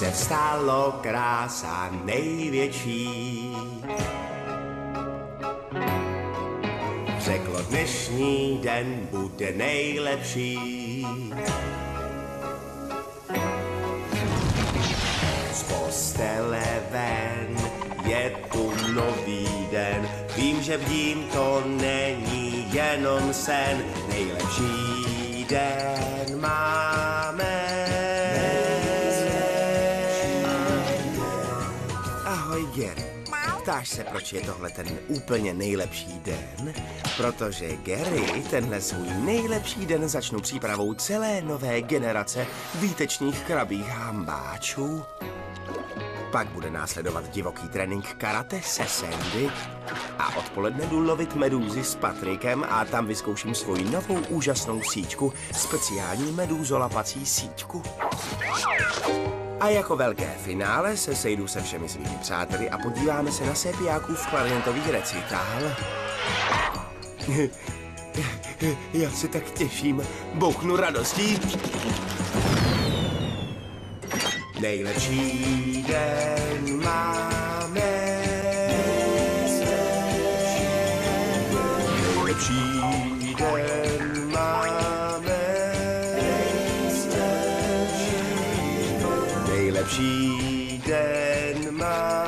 se stalo krása největší. Řeklo, dnešní den bude nejlepší. Z postele ven, je tu nový den. Vím, že vím, to není jenom sen. Nejlepší den máme. Ahoj, Gary. Ptáš se, proč je tohle ten úplně nejlepší den? Protože Gary tenhle svůj nejlepší den začnu přípravou celé nové generace výtečných krabích hambáčů. Pak bude následovat divoký trénink karate se Sandy a odpoledne jdu lovit medúzy s Patrikem a tam vyzkouším svoji novou úžasnou síťku, speciální medúzolapací síťku. A jako velké finále se sejdu se všemi svými přáteli a podíváme se na Sepiákův klarinetový recitál. Já se tak těším, bouchnu radostí. Nejlepší den máme. Nejlepší den máme. Nejlepší den máme.